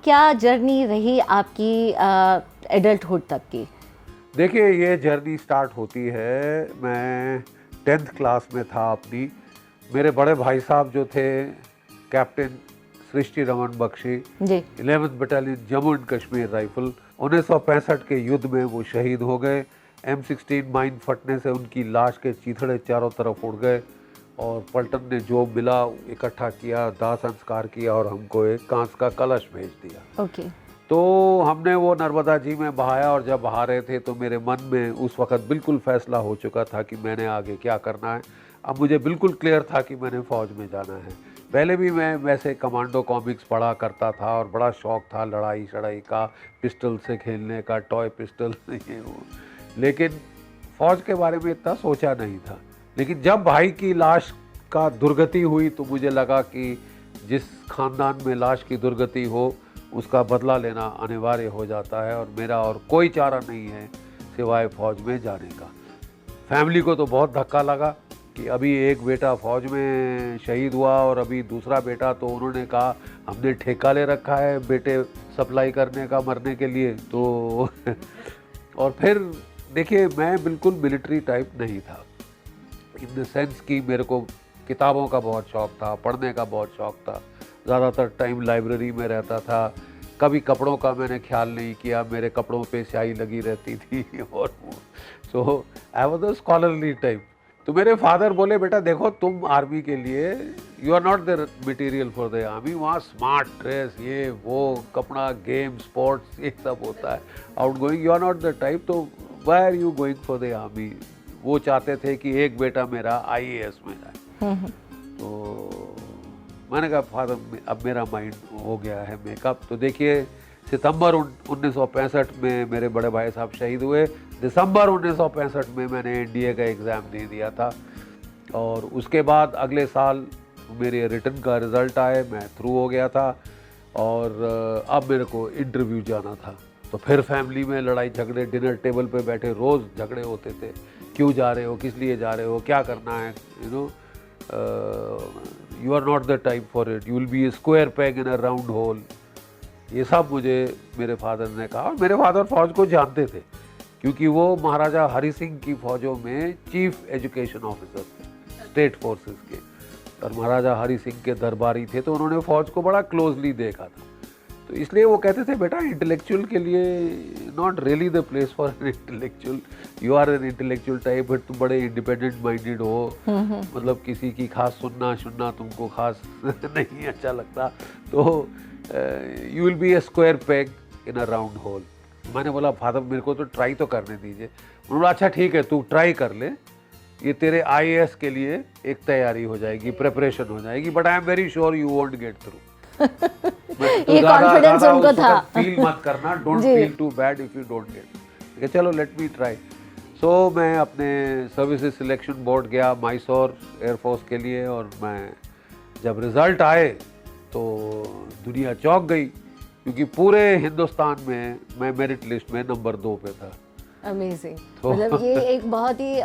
क्या जर्नी रही आपकी एडल्टहुड तक की? देखिए, ये जर्नी स्टार्ट होती है, मैं 10th क्लास में था अपनी। मेरे बड़े भाई साहब जो थे captain Srishti Raman Bakhshi, ji. 11th battalion Jammu and Kashmir rifle, 1965 के युद्ध में वो शहीद हो गए। M16 माइन फटने से उनकी लाश के चीथड़े चारों तरफ उड़ गए और पलटन ने जो मिला इकट्ठा किया, दाह संस्कार किया और हमको एक कांच का कलश भेज दिया। ओके। तो हमने वो नर्मदा जी में बहाया और जब बहा रहे थे तो मेरे मन में उस वक़्त बिल्कुल फ़ैसला हो चुका था कि मैंने आगे क्या करना है। अब मुझे बिल्कुल क्लियर था कि मैंने फ़ौज में जाना है। पहले भी मैं वैसे कमांडो कॉमिक्स पढ़ा करता था और बड़ा शौक़ था लड़ाई शड़ाई का, पिस्टल से खेलने का, टॉय पिस्टल ये वो। लेकिन फ़ौज के बारे में इतना सोचा नहीं था। लेकिन जब भाई की लाश का दुर्गति हुई तो मुझे लगा कि जिस ख़ानदान में लाश की दुर्गति हो उसका बदला लेना अनिवार्य हो जाता है और मेरा और कोई चारा नहीं है सिवाय फ़ौज में जाने का। फैमिली को तो बहुत धक्का लगा कि अभी एक बेटा फ़ौज में शहीद हुआ और अभी दूसरा बेटा, तो उन्होंने कहा हमने ठेका ले रखा है बेटे सप्लाई करने का मरने के लिए। तो और फिर देखिए, मैं बिल्कुल मिलिट्री टाइप नहीं था, इन द सेंस कि मेरे को किताबों का बहुत शौक़ था, पढ़ने का बहुत शौक़ था, ज़्यादातर टाइम लाइब्रेरी में रहता था। कभी कपड़ों का मैंने ख्याल नहीं किया, मेरे कपड़ों पे स्याही लगी रहती थी और so I was a scholarly type. तो मेरे फादर बोले बेटा देखो तुम आर्मी के लिए you are not the material for the army, वहाँ स्मार्ट ड्रेस ये वो कपड़ा गेम स्पोर्ट्स ये सब होता है, outgoing you are not the type, तो why are you going for the army. वो चाहते थे कि एक बेटा मेरा IAS में जाए। तो मैंने कहा फादर अब मेरा माइंड हो गया है मेकअप। तो देखिए सितंबर 1965 में मेरे बड़े भाई साहब शहीद हुए, दिसंबर 1965 में मैंने NDA का एग्ज़ाम दे दिया था और उसके बाद अगले साल मेरे रिटर्न का रिज़ल्ट आए, मैं थ्रू हो गया था और अब मेरे को इंटरव्यू जाना था। तो फिर फैमिली में लड़ाई झगड़े, डिनर टेबल पे बैठे रोज़ झगड़े होते थे, क्यों जा रहे हो, किस लिए जा रहे हो, क्या करना है, you know you are not the type for it, you will be a square peg in a round hole. ये सब मुझे मेरे फादर ने कहा और मेरे फादर फौज को जानते थे क्योंकि वो महाराजा हरि सिंह की फ़ौजों में चीफ एजुकेशन ऑफिसर थे स्टेट फोर्सेस के, और महाराजा हरि सिंह के दरबारी थे, तो उन्होंने फ़ौज को बड़ा क्लोजली देखा था। तो इसलिए वो कहते थे बेटा इंटेलेक्चुअल के लिए not really the place for an intellectual, you are an intellectual type but तुम बड़े इंडिपेंडेंट माइंडेड हो, मतलब किसी की खास सुनना तुमको खास नहीं अच्छा लगता, तो you will be a square peg in a round whole. मैंने बोला फादर मेरे को तो ट्राई तो करने दीजिए। उन्होंने बोला अच्छा ठीक है तू ट्राई कर ले, ये तेरे IAS के लिए एक तैयारी हो जाएगी, प्रिपरेशन हो जाएगी, but I am very sure you won't get through. ये कॉन्फिडेंस उनको था। फील मत करना, don't feel too bad if you don't get. चलो लेट मी ट्राई। सो मैं अपने सर्विसेज सिलेक्शन बोर्ड गया मैसूर एयरफोर्स के लिए और मैं जब रिज़ल्ट आए तो दुनिया चौंक गई क्योंकि पूरे हिंदुस्तान में मैं मेरिट लिस्ट में नंबर 2 पे था। अमेजिंग, मतलब ये एक बहुत ही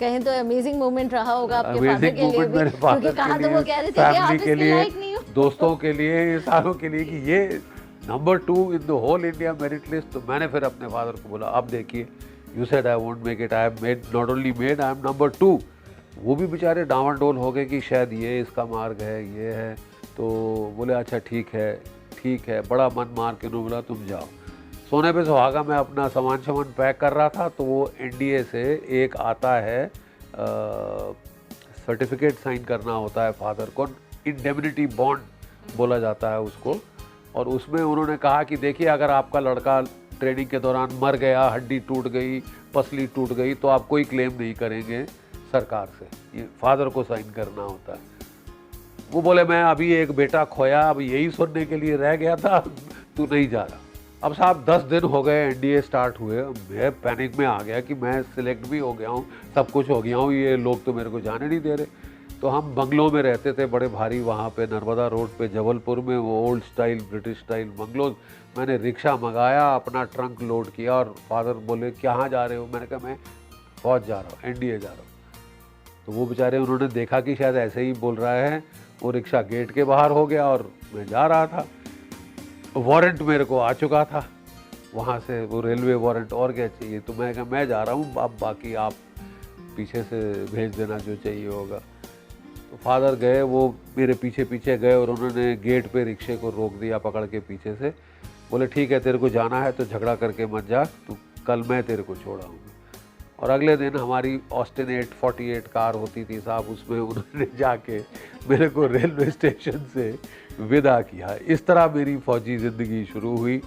कहें तो अमेजिंग मोमेंट रहा होगा आपके फादर के लिए भी, क्योंकि कहा तो वो कह रहे थे कि आप इसके लायक नहीं हो, दोस्तों के लिए, सारों के लिए कि ये number 2 in the whole India merit list. तो मैंने फिर अपने फादर को बोला अब देखिए you said I won't make it, I am made, not only made, I am number 2। वो भी बेचारे डांवाडोल हो गए कि शायद ये इसका मार्ग है, ये है। तो बोले अच्छा ठीक है, बड़ा मन मार के उन्होंने बोला तुम जाओ। सोने पे सुहागा मैं अपना सामान पैक कर रहा था तो वो NDA से एक आता है सर्टिफिकेट साइन करना होता है फादर को, इंडेमनिटी बॉन्ड बोला जाता है उसको, और उसमें उन्होंने कहा कि देखिए अगर आपका लड़का ट्रेनिंग के दौरान मर गया, हड्डी टूट गई, पसली टूट गई, तो आप कोई क्लेम नहीं करेंगे सरकार से, ये फादर को साइन करना होता है। वो बोले मैं अभी एक बेटा खोया, अब यही सुनने के लिए रह गया था, तू नहीं जा रहा। अब साहब 10 दिन हो गए NDA स्टार्ट हुए, मैं पैनिक में आ गया कि मैं सिलेक्ट भी हो गया हूँ, सब कुछ हो गया हूँ, ये लोग तो मेरे को जाने नहीं दे रहे। तो हम बंगलों में रहते थे बड़े भारी, वहाँ पे नर्मदा रोड पे जबलपुर में, वो old style British style bungalows. मैंने रिक्शा मंगाया, अपना ट्रंक लोड किया और फादर बोले कहाँ जा रहे हो, मैंने कहा मैं फौज जा रहा हूँ, NDA जा रहा हूँ। तो वो बेचारे उन्होंने देखा कि शायद ऐसे ही बोल रहा है, वो रिक्शा गेट के बाहर हो गया और मैं जा रहा था। वारंट मेरे को आ चुका था वहाँ से, वो रेलवे वारंट, और क्या चाहिए। तो मैं कहा मैं जा रहा हूँ, अब बाकी आप पीछे से भेज देना जो चाहिए होगा। तो फादर गए, वो मेरे पीछे पीछे गए और उन्होंने गेट पे रिक्शे को रोक दिया पकड़ के पीछे से। बोले ठीक है तेरे को जाना है तो झगड़ा करके मत जा, तू कल मैं तेरे को छोड़ाऊँगा। और अगले दिन हमारी ऑस्टिन 848 कार होती थी साहब, उसमें उन्होंने जाके मेरे को रेलवे स्टेशन से विदा किया। इस तरह मेरी फौजी ज़िंदगी शुरू हुई।